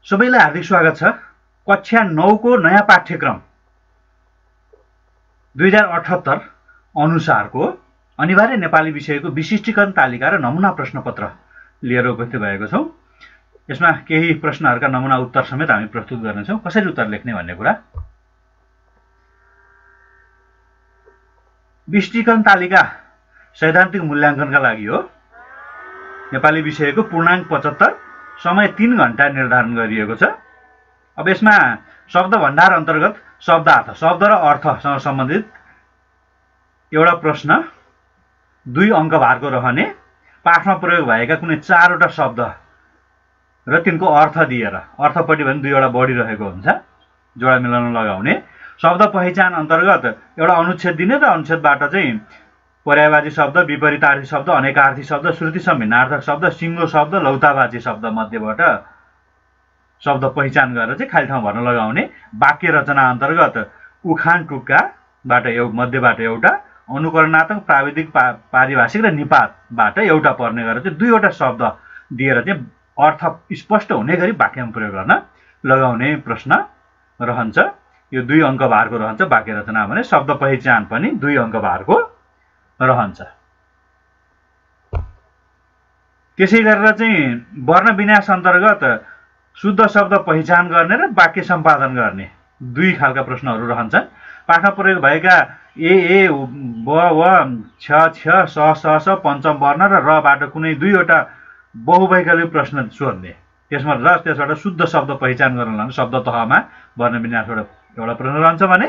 सबैलाई हार्दिक स्वागत छ। कक्षा 9 को नयाँ पाठ्यक्रम 2078 अनुसारको अनिवार्य नेपाली विषयको विशिष्टीकरण तालिका र नमुना प्रश्नपत्र लिएर उपस्थित भएको छौं। यसमा केही प्रश्नहरूका नमुना उत्तर समेत हामी प्रस्तुत गर्नेछौं। कसरी उत्तर लेख्ने भन्ने कुरा। विशिष्टीकरण तालिका सैद्धान्तिक मूल्याङ्कनका लागि हो। नेपाली विषयको पूर्णाङ्क 75, समय 3 घण्टा निर्धारण गरिएको छ। अब यसमा शब्द भण्डार अन्तर्गत शब्दार्थ, शब्द र अर्थसँग सम्बन्धित एउटा प्रश्न 2 अङ्क भारको रहने, पाठमा प्रयोग भएका कुनै 4 वटा शब्द र तिनको अर्थ दिएर, अर्थपट्टि भने 2 वटा बढी रहेको हुन्छ, जोडा मिलाउन लगाउने। शब्द पहिचान अन्तर्गत एउटा अनुच्छेद दिने र अनुच्छेदबाट चाहिँ पर्यायवाची शब्द, विपरीतार्थी शब्द, अनेकार्थी शब्द, श्रुति सम्भिन्नार्थक शब्द, सिङ्गो शब्द, लौतावाची शब्द मध्येबाट शब्द पहिचान गरेर चाहिँ खाली ठाउँ भर्न लगाउने। वाक्य रचना अन्तर्गत उखान टुक्काबाट मध्येबाट एउटा, अनुकरणात्मक, प्राविधिक, पारिभाषिक र निपातबाट एउटा पर्ने गरेर चाहिँ 2 वटा शब्द दिएर चाहिँ अर्थ स्पष्ट हुने गरी वाक्यमा प्रयोग गर्न लगाउने प्रश्न रहन्छ। यो 2 अङ्क भारको रहन्छ। वाक्य रचना भने शब्द पहिचान पनि 2 अङ्क भारको रहन्छ। त्यसै गरेर चाहिँ वर्ण विन्यास अन्तर्गत शुद्ध शब्द पहिचान गर्ने र वाक्य सम्पादन गर्ने 2 खालका प्रश्नहरू रहन्छन्। पाठमा प्रयोग भएका ए, ब, छ, स, पञ्चम वर्ण र रबाट कुनै 2 वटा बहुवैकल्पिक प्रश्न सोध्ने। त्यसबाट शुद्ध शब्द पहिचान गर्न लाने शब्द तहमा वर्ण विन्यासबाट एउटा प्रश्न रहन्छ भने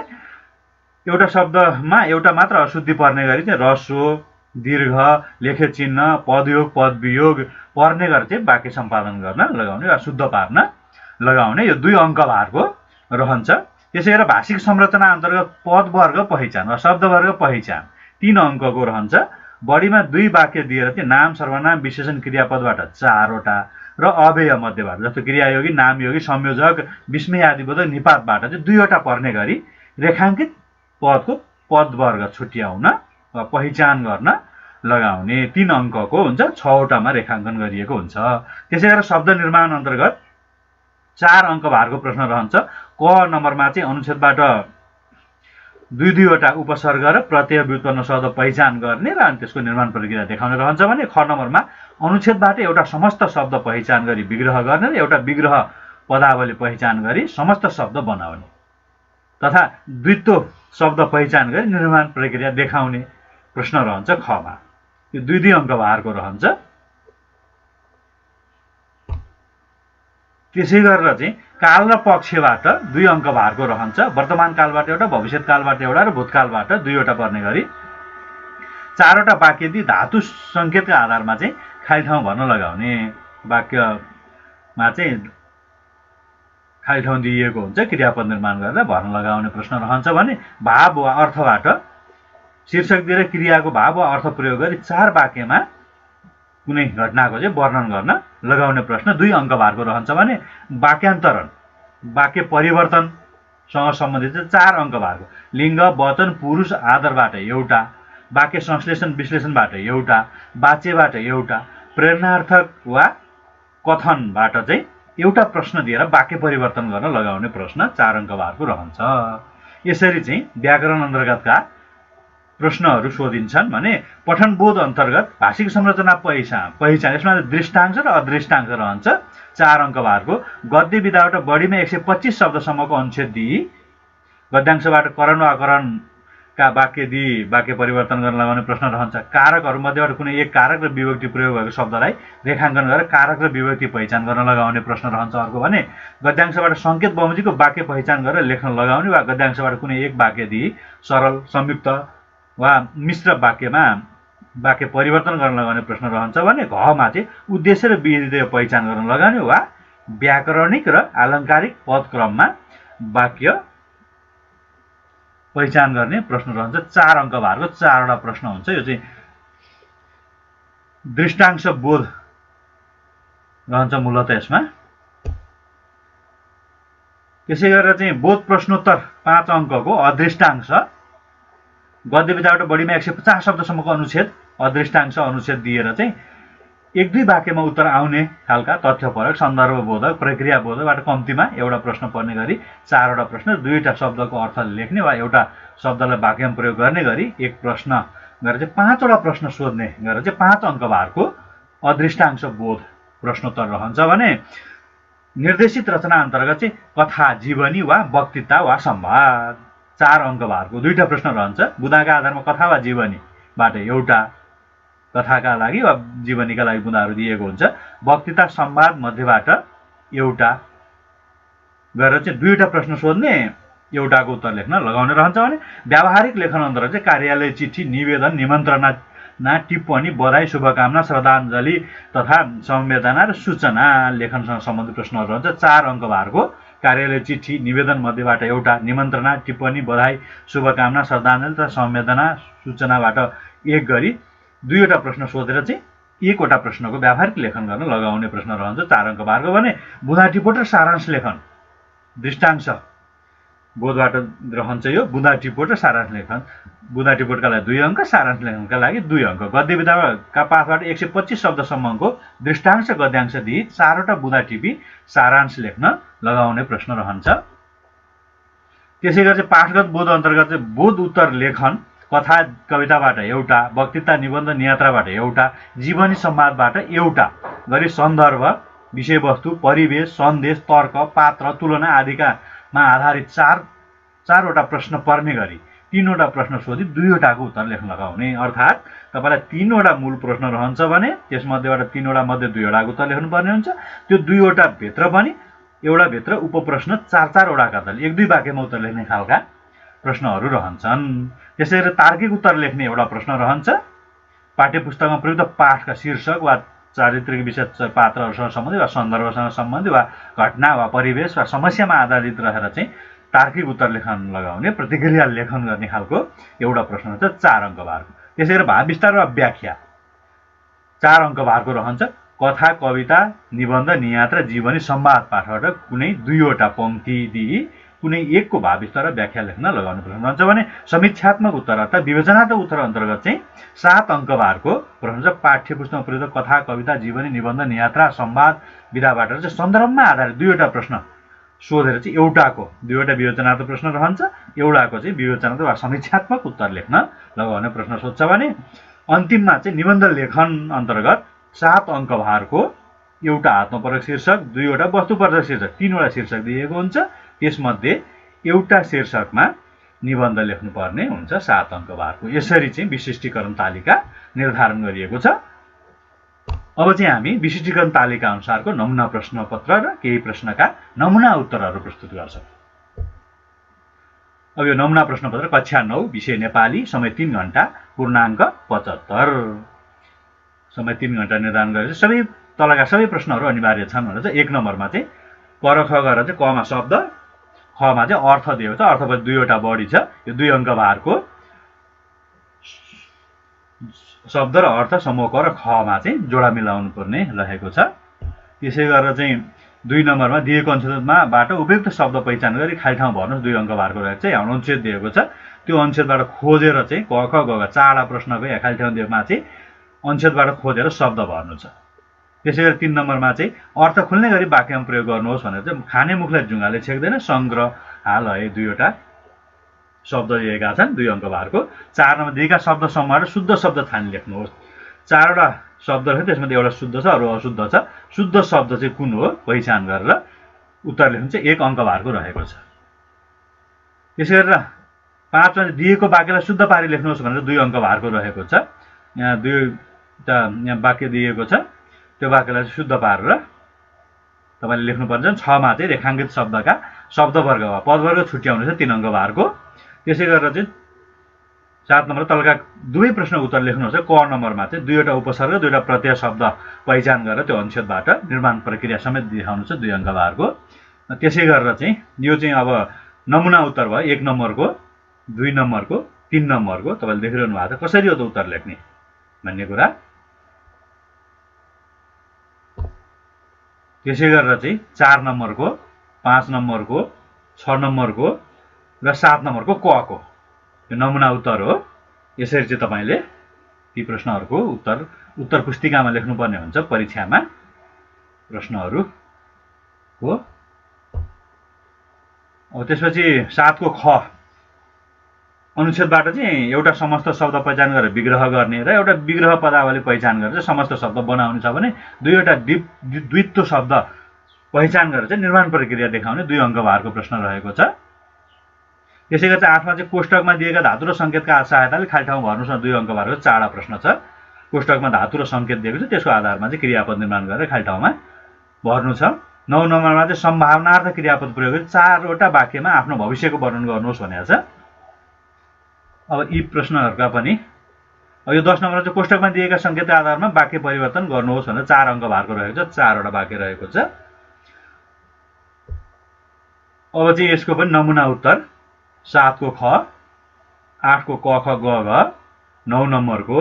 एउटा शब्दमा एउटा मात्र अशुद्धि पर्ने गरी चाहिँ ह्रस्व, दीर्घ, लेखे चिन्ह, पदयोग, पदवियोग पर्ने गरी चाहिँ वाक्य सम्पादन गर्न लगाउने वा शुद्ध पार्न लगाउने। यो 2 अङ्क भारको रहन्छ। त्यसै गरेर भाषिक संरचना अन्तर्गत पद वर्ग पहिचान वा शब्द वर्ग पहिचान 3 अङ्कको रहन्छ। बढीमा 2 वाक्य दिएर चाहिँ नाम, सर्वनाम, विशेषण, क्रियापदबाट 4 वटा र अव्यय मध्येबाट जस्तो क्रियायोगी, नामयोगी, संयोजक, विस्मय आदिबोधक, निपातबाट चाहिँ 2 वटा पर्ने गरी रेखाङ्कित पदको पद वर्ग छुट्याउन वा पहिचान गर्न लगाउने 3 अङ्कको हुन्छ। 6 वटामा रेखाङ्कन गरिएको हुन्छ। त्यसै गरेर शब्द निर्माण अन्तर्गत 4 अङ्क भारको प्रश्न रहन्छ। क नम्बरमा चाहिँ अनुच्छेदबाट 2 वटा उपसर्ग र प्रत्यय व्युत्पन्न शब्द पहिचान गर्ने र अनि त्यसको निर्माण प्रक्रिया देखाउने रहन्छ भने ख नम्बरमा अनुच्छेदबाट एउटा समस्त शब्द पहिचान गरी विग्रह गर्ने र एउटा विग्रह पदावली पहिचान गरी समस्त शब्द बनाउने तथा द्वित्व शब्द पहिचान गरी निर्माण प्रक्रिया देखाउने प्रश्न रहन्छ खमा। यो 2 अङ्क भारको रहन्छ। त्यसै गरेर चाहिँ काल र पक्षबाट 2 अङ्क भारको रहन्छ। वर्तमान कालबाट एउटा, भविष्यत कालबाट एउटा र भूतकालबाट 2 वटा पर्ने गरी 4 वटा वाक्य दिई धातु सङ्केतका आधारमा चाहिँ खाली ठाउँ भर्न लगाउने। वाक्यमा चाहिँ खाली ठाउँ दिइएको हुन्छ, क्रियापद निर्माण गरेर भर्न लगाउने प्रश्न रहन्छ भने भाव वा अर्थबाट शीर्षक दिएर क्रियाको भाव वा अर्थ प्रयोग गरी 4 वाक्यमा कुनै घटनाको चाहिँ वर्णन गर्न लगाउने प्रश्न 2 अङ्क भारको रहन्छ भने वाक्यान्तरण, वाक्य परिवर्तनसँग सम्बन्धित 4 अङ्क भारको लिङ्ग, वचन, पुरुष, आदरबाट एउटा, वाक्य संश्लेषण विश्लेषणबाट एउटा, वाच्यबाट एउटा, प्रेरणार्थक वा कथनबाट चाहिँ एउटा प्रश्न दिएर वाक्य परिवर्तन गर्न लगाउने प्रश्न 4 अङ्क भारको रहन्छ। यसरी चाहिँ व्याकरण अन्तर्गतका प्रश्नहरू सोधिन्छन् भने पठनबोध अन्तर्गत भाषिक संरचना पहिचान यसमा दृष्टांश र अदृष्टांश रहन्छ 4 अङ्क भारको। गद्य विधाबाट बढीमा 125 शब्दसम्मको अनुच्छेद दिई गद्यांशबाट करण वा अकरणका वाक्य दिई वाक्य परिवर्तन गर्न लगाउने प्रश्न रहन्छ। कारकहरू मध्येबाट कुनै एक कारक र विभक्ति प्रयोग भएको शब्दलाई रेखाङ्कन गरेर कारक र विभक्ति पहिचान गर्न लगाउने प्रश्न रहन्छ। अर्को भने गद्यांशबाट सङ्केत बमोजिमको वाक्य पहिचान गरेर लेख्न लगाउने वा गद्यांशबाट कुनै एक वाक्य दिई सरल, संयुक्त वा मिश्र वाक्यमा वाक्य परिवर्तन गर्न लगाउने प्रश्न रहन्छ भने घमा चाहिँ उद्देश्य र विधेय पहिचान गर्न लगाउने वा व्याकरणिक र आलङ्कारिक पदक्रममा वाक्य पहिचान गर्ने प्रश्न रहन्छ। 4 अङ्क भारको 4 वटा प्रश्न हुन्छ। यो चाहिँ दृष्टांश बोध रहन्छ मूलतः यसमा। त्यसै गरेर चाहिँ बोध प्रश्नोत्तर 5 अङ्कको अदृष्टांश गद्य विधाबाट बढीमा 150 शब्दसम्मको अनुच्छेद अदृष्टांश अनुच्छेद दिएर चाहिँ एक दुई वाक्यमा उत्तर आउने खालका तथ्यपरक सन्दर्भबोधक प्रक्रियाबोधकबाट कम्तीमा एउटा प्रश्न पर्ने गरी 4 वटा प्रश्न 2 शब्दको अर्थ लेख्ने वा एउटा शब्दलाई वाक्यमा प्रयोग गर्ने गरी एक प्रश्न गरेर चाहिँ 5 वटा प्रश्न सोध्ने गरेर चाहिँ 5 अङ्क भारको अदृष्टांश बोध प्रश्नोत्तर रहन्छ भने निर्देशित रचना अन्तर्गत चाहिँ कथा जीवनी वा वक्तृता वा संवाद 4 अङ्क भारको 2 प्रश्न रहन्छ। बुदाका आधारमा कथा वा जीवनीबाट एउटा, कथाका लागि वा जीवनीका लागि बुदाहरू दिएको हुन्छ। वक्तृता संवाद मध्येबाट एउटा गरेर चाहिँ 2 प्रश्न सोध्ने, एउटाको उत्तर लेख्न लगाउने रहन्छ भने व्यावहारिक लेखन अन्तर्गत चाहिँ कार्यालय चिठी, निवेदन, निमन्त्रणा, टिप्पणी, बधाई, शुभकामना, श्रद्धाञ्जली तथा संवेदना र सूचना लेखनसँग सम्बन्धित प्रश्नहरू रहन्छ। 4 अङ्क भारको कार्यालय चिठी, निवेदन मध्येबाट एउटा, निमन्त्रणा, टिप्पणी, बधाई, शुभकामना, श्रद्धाञ्जली तथा संवेदना, सूचनाबाट एक गरी 2 प्रश्न सोधेर चाहिँ 1 वटा प्रश्नको व्यावहारिक लेखन गर्न लगाउने प्रश्न रहन्छ। 4 अङ्क भारको भने बुँदा टिपोट र सारांश लेखन दृष्टांश बोधबाट रहन्छ। यो बुँदा टिपोट र सारांश लेखन, बुँदा टिपोटका लागि 2 अङ्क, सारांश लेखनका लागि 2 अङ्क। गद्य विधाका पाठबाट 125 शब्दसम्मको दृष्टांश गद्यांश दिई 4 वटा बुँदा टिपी सारांश लेख्न लगाउने प्रश्न रहन्छ। त्यसै गरी चाहिँ पाठगत बोध अन्तर्गत चाहिँ बोध उत्तर लेखन कथा कविताबाट एउटा, वक्तृता निबन्ध नियात्राबाट एउटा, जीवनी संवादबाट एउटा गरी सन्दर्भ, विषयवस्तु, परिवेश, सन्देश, तर्क, पात्र, तुलना आदिकामा आधारित 4 वटा प्रश्न पर्ने गरी 3 वटा प्रश्न सोधी 2 वटाको उत्तर लेख्न लगाउने। अर्थात् तपाईलाई 3 वटा मूल प्रश्न रहन्छ भने त्यसमध्येबाट 3 वटा मध्ये 2 वटाको उत्तर लेख्नुपर्ने हुन्छ। त्यो 2 वटा भित्र पनि एउटा भित्र उपप्रश्न 4 वटाका त 1-2 वाक्यमा उत्तर लेख्ने खालका प्रश्नहरू रहन्छन्। त्यसै गरी तार्किक उत्तर लेख्ने एउटा प्रश्न रहन्छ। पाठ्यपुस्तकमा प्रयुक्त पाठका शीर्षक वा चारित्रिक विषय पात्रहरूसँग सम्बन्धित वा सन्दर्भसँग सम्बन्धित वा घटना वा परिवेश वा समस्यामा आधारित रहेर चाहिँ तार्किक उत्तर लेखन लगाउने, प्रतिक्रिया लेखन गर्ने खालको एउटा प्रश्न हुन्छ 4 अङ्क भारको। त्यसै गरी भाव विस्तार वा व्याख्या 4 अङ्क भारको रहन्छ। कथा, कविता, निबन्ध, नियात्रा, जीवनी, संवाद पाठबाट कुनै 2 वटा पङ्क्ति दिई कुनै एकको भाव विस्तार र व्याख्या लेख्न लगाउने प्रश्न रहन्छ भने समीक्षात्मक उत्तर अर्थात् विवेचनात्मक उत्तर अन्तर्गत चाहिँ 7 अङ्क भारको प्रश्न छ। पाठ्यपुस्तकमा प्रयुक्त कथा, कविता, जीवनी, निबन्ध, नियात्रा, संवाद विधाबाट चाहिँ सन्दर्भमा आधारित 2 वटा प्रश्न सोधेर चाहिँ एउटाको 2 वटा विवेचनात्मक प्रश्न रहन्छ, एउटाको चाहिँ विवेचनात्मक वा समीक्षात्मक उत्तर लेख्न लगाउने प्रश्न सोध्छ भने अन्तिममा चाहिँ निबन्ध लेखन अन्तर्गत 7 अङ्क भारको एउटा आत्मपरक शीर्षक, 2 वटा वस्तुपरक शीर्षक, 3 वटा शीर्षक दिएको हुन्छ। त्यसमध्ये एउटा शीर्षकमा निबन्ध लेख्नुपर्ने हुन्छ 7 अङ्क भारको। यसरी चाहिँ विशिष्टीकरण तालिका निर्धारण गरिएको छ। अब चाहिँ हामी विशिष्टीकरण तालिका अनुसारको नमुना प्रश्नपत्र र केही प्रश्नका नमुना उत्तरहरू प्रस्तुत गर्छौँ। अब यो नमुना प्रश्नपत्र कक्षा 9 विषय नेपाली, समय 3 घण्टा, पूर्णाङ्क 75। समय 3 घण्टा निर्धारण गरेर सबै तलका सबै प्रश्नहरू अनिवार्य छन् भनेर चाहिँ 1 नम्बरमा चाहिँ परख गरेर चाहिँ कमा शब्द, खमा चाहिँ अर्थ दिएको छ। अर्थपछि 2 वटा बढी छ। यो 2 अङ्क भारको शब्द र अर्थ समूह क र खमा चाहिँ जोडा मिलाउनु पर्ने रहेको छ। त्यसै गरेर चाहिँ 2 नम्बरमा दिएको अनुच्छेदबाट उपयुक्त शब्द पहिचान गरी खाली ठाउँ भर्नुहोस्। 2 अङ्क भारको रहेको छ। यहाँ अनुच्छेद दिएको छ, त्यो अनुच्छेदबाट खोजेर चाहिँ क ख ग घ 4 प्रश्नको यहाँ खाली ठाउँ दिएकोमा चाहिँ अनुच्छेदबाट खोजेर शब्द भर्नु छ। त्यसै गरी 3 नम्बरमा चाहिँ अर्थ खुल्ने गरी वाक्यमा प्रयोग गर्नुहोस् भनेर चाहिँ खाने मुखलाई जुङ्गाले छेक्दैन, सङ्ग्रह, हाल है 2 वटा शब्द दिएका छन् 2 अङ्क भारको। 4 नम्बर दिएका शब्द समूहबाट शुद्ध शब्द छानी लेख्नुहोस्। 4 वटा शब्द रहेछ, त्यसमध्ये एउटा शुद्ध छ, अरू अशुद्ध छ। शुद्ध शब्द चाहिँ कुन हो पहिचान गरेर उत्तर लेख्नु चाहिँ 1 अङ्क भारको रहेको छ। त्यसै गरेर 5 मा दिएको वाक्यलाई शुद्ध पारी लेख्नुहोस् भनेर 2 अङ्क भारको रहेको छ। यहाँ 2टा यहाँ वाक्य दिएको छ, त्यो वाक्यलाई शुद्ध पारेर तपाईले लेख्नुपर्छ। 6 मा चाहिँ रेखाङ्कित शब्दका शब्दवर्ग वा पदवर्ग छुट्याउनु छ 3 अङ्क भारको। त्यसै गरेर चाहिँ 7 नम्बर तलका दुवै प्रश्नको उत्तर लेख्नुहोस्। क नम्बरमा चाहिँ 2 वटा उपसर्ग, 2 वटा प्रत्यय शब्द पहिचान गरेर त्यो अनुच्छेदबाट निर्माण प्रक्रिया समेत देखाउनु छ 2 अङ्क भारको। त्यसै गरेर चाहिँ यो चाहिँ अब नमुना उत्तर भयो 1 नम्बरको, 2 नम्बरको, 3 नम्बरको। तपाईले देखिरहनु भएको छ कसरी हो त उत्तर लेख्ने भन्ने कुरा। त्यसै गरेर चाहिँ 4 नम्बरको, 5 नम्बरको, 6 नम्बरको र 7 नम्बरको क को यो नमुना उत्तर हो। यसरी चाहिँ तपाईले ती प्रश्नहरूको उत्तर पुस्तिकामा लेख्नुपर्ने हुन्छ परीक्षामा प्रश्नहरू हो। अब त्यसपछि 7 को ख अनुच्छेदबाट चाहिँ एउटा समस्त शब्द पहिचान गरेर विग्रह गर्ने र एउटा विग्रह पदावली पहिचान गरेर समस्त शब्द बनाउने छ भने दुईवटा द्वित्व शब्द पहिचान गरेर चाहिँ निर्माण प्रक्रिया देखाउने 2 अङ्क भारको प्रश्न रहेको छ। त्यसैगरी चाहिँ 8 मा चाहिँ कोष्टकमा दिएका धातु र सङ्केतका सहायताले खाली ठाउँ भर्नुस् 2 अङ्क भारको चाडा प्रश्न छ। कोष्टकमा धातु र सङ्केत दिएको छ, त्यसको आधारमा चाहिँ क्रियापद निर्माण गरेर खाली ठाउँमा भर्नु छ। 9 नम्बरमा चाहिँ सम्भावनार्थ क्रियापद प्रयोग गरी 4 वटा वाक्यमा आफ्नो भविष्यको वर्णन गर्नुहोस् भनेको छ। अब यी प्रश्नहरूका पनि अब यो 10 नम्बरमा चाहिँ कोष्टकमा दिएका सङ्केतका आधारमा वाक्य परिवर्तन गर्नुहोस् भनेर 4 अङ्क भारको रहेको छ, 4 वटा वाक्य रहेको छ। अब चाहिँ यसको पनि नमुना उत्तर 7 को ख, 8 को क ख ग घ, 9 नम्बरको,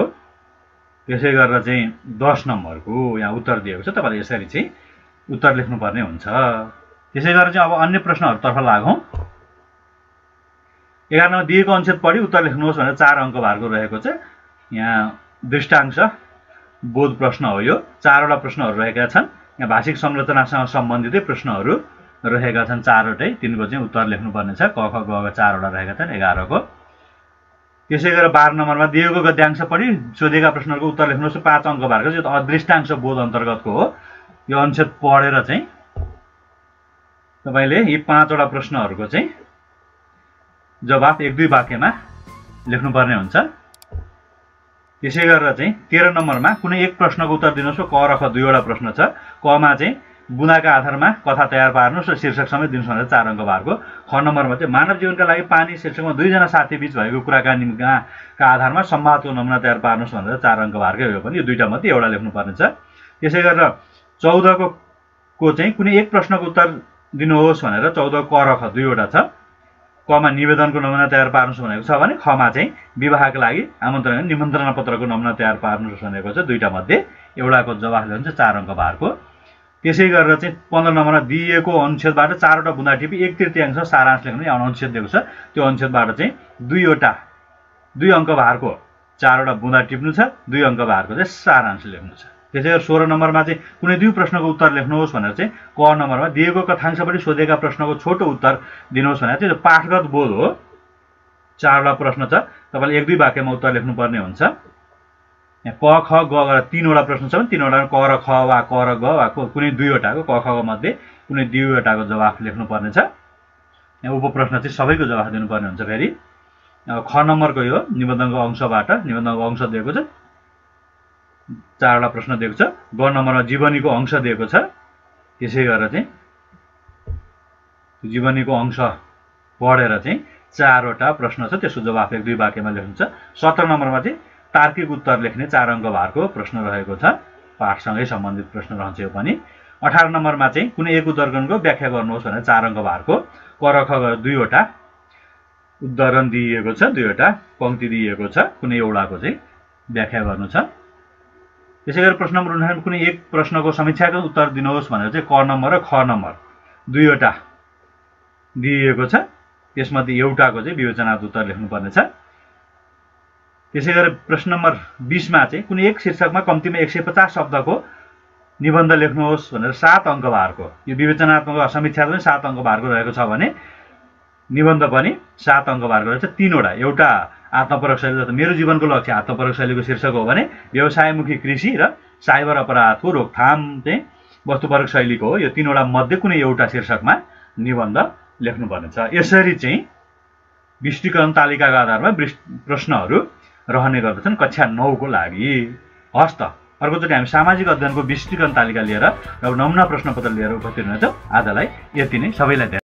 त्यसै गरेर चाहिँ 10 नम्बरको यहाँ उत्तर दिएको छ। तपाईँले यसरी चाहिँ उत्तर लेख्नुपर्ने हुन्छ। त्यसै गरेर चाहिँ अब अन्य प्रश्नहरूतर्फ लागौँ। 11 मा दिएको अनुच्छेद पढी उत्तर लेख्नुहोस् भनेर 4 अङ्क भारको रहेको छ। यहाँ दृष्टांश बोध प्रश्न हो यो। 4 वटा प्रश्नहरू रहेका छन्। यहाँ भाषिक संरचनासँग सम्बन्धित प्रश्नहरू रहेका छन् 4 वटै, तिनको चाहिँ उत्तर लेख्नुपर्ने छ। क ख ग घ 4 वटा रहेका छन् 11 को। त्यसै गरेर 12 नम्बरमा दिएको गद्यांश पढी सोधेका प्रश्नहरूको उत्तर लेख्नुहोस् 5 अङ्क भारको छ। यो अदृष्टांश बोध अन्तर्गतको हो। यो अनुच्छेद पढेर चाहिँ तपाईले यी 5 वटा प्रश्नहरूको चाहिँ जवाफ 1-2 वाक्यमा लेख्नुपर्ने हुन्छ। त्यसै गरेर चाहिँ 13 नम्बरमा कुनै एक प्रश्नको उत्तर दिनुहोस्। क र ख 2 वटा प्रश्न छ। क मा चाहिँ बुदाका आधारमा कथा तयार पार्नुहोस् र शीर्षक समेत दिनुहोस् भनेर 4 अङ्क भारको। ख नम्बरमा चाहिँ मानव जीवनका लागि पानी शीर्षकमा 2 जना साथी बीच भएको कुराकानीका आधारमा संवादको नमुना तयार पार्नुहोस् भनेर 4 अङ्क भारकै हो पनि। यो दुईटा मध्ये एउटा लेख्नुपर्ने छ। त्यसै गरेर 14 को चाहिँ कुनै एक प्रश्नको उत्तर दिनुहोस् भनेर 14 क र ख 2 वटा छ। क मा निवेदनको नमुना तयार पार्नुहोस् भनेको छ भने ख मा चाहिँ विवाहका लागि आमन्त्रण निमन्त्रणा पत्रको नमुना तयार पार्नुहोस् भनेको छ। दुईटा मध्ये एउटाको जवाफ हुन्छ 4 अङ्क भारको। त्यसै गरेर चाहिँ 15 नम्बरमा दिएको अनुच्छेदबाट 4 वटा बुँदा टिपी 1/3 सारांश लेख्नु यहाँ अनुच्छेद दिएको छ। त्यो अनुच्छेदबाट चाहिँ 2 अङ्क भारको 4 वटा बुँदा टिप्नु छ, 2 अङ्क भारको चाहिँ सारांश लेख्नु छ। त्यसै गरी 16 नम्बरमा चाहिँ कुनै 2 प्रश्नको उत्तर लेख्नुहोस् भनेर चाहिँ क नम्बरमा दिएको कथांशबाट सोधेका प्रश्नको छोटो उत्तर दिनुहोस् भनेर चाहिँ पाठगत बोध हो। 4 वटा प्रश्न छ। तपाईले 1-2 वाक्यमा उत्तर लेख्नुपर्ने हुन्छ। यहाँ क ख ग ग 3 वटा प्रश्न छ भने 3 वटा क र ख वा क र ग वा कुनै 2 वटाको क ख मध्ये कुनै 2 वटाको जवाफ लेख्नुपर्ने छ। यहाँ उपप्रश्न चाहिँ सबैको जवाफ दिनुपर्ने हुन्छ। फेरि ख नम्बरको यो निबन्धको अंशबाट निबन्धको अंश दिएको छ, 4 वटा प्रश्न दिएको छ। ग नम्बरमा जीवनीको अंश दिएको छ। त्यसै गरेर चाहिँ जीवनीको अंश पढेर चाहिँ 4 वटा प्रश्न छ, त्यसको जवाफ 1-2 वाक्यमा लेख्नु छ। 17 नम्बरमा चाहिँ तार्किक उत्तर लेख्ने 4 अङ्क भारको प्रश्न रहेको छ। पाठसँगै सम्बन्धित प्रश्न रहन्छ यो पनि। 18 नम्बरमा चाहिँ कुनै एक उद्धरणको व्याख्या गर्नुहोस् भनेर 4 अङ्क भारको। क र ख 2 वटा उद्धरण दिइएको छ, 2 वटा पंक्ति दिइएको छ, कुनै एउटाको चाहिँ व्याख्या गर्नु छ। त्यसै गरी प्रश्न नम्बर 49 कुनै एक प्रश्नको समीक्षाको उत्तर दिनुहोस् भनेर चाहिँ क नम्बर र ख नम्बर 2 वटा दिइएको छ। त्यसमध्ये एउटाको चाहिँ विवेचनात्मक उत्तर लेख्नुपर्ने छ। त्यसै गरी प्रश्न नम्बर 20 मा चाहिँ कुनै एक शीर्षकमा कम्तीमा 150 शब्दको निबन्ध लेख्नुहोस् भनेर 7 अङ्क भारको। यो विवेचनात्मक समीक्षा पनि 7 अङ्क भारको रहेको छ भने निबन्ध पनि 7 अङ्क भारको रहेछ। 3 वटा, एउटा आत्मपरक शैली मेरो जीवनको लक्ष्य आत्मपरक शैलीको शीर्षक हो भने व्यवसायमुखी कृषि र साइबर अपराधको रोकथाम चाहिँ वस्तुपरक शैलीको हो। यो 3 वटा मध्ये कुनै एउटा शीर्षकमा निबन्ध लेख्नुपर्ने छ। यसरी चाहिँ विस्तृतीकरण तालिकाका आधारमा प्रश्नहरू रहने गर्दछन् कक्षा 9 को लागि। हस् त अर्कोचोटि हामी सामाजिक अध्ययनको विस्तृतीकरण तालिका लिएर र नमुना प्रश्नपत्र लिएर उपस्थित हुनेछौँ। आजलाई यति नै। सबैलाई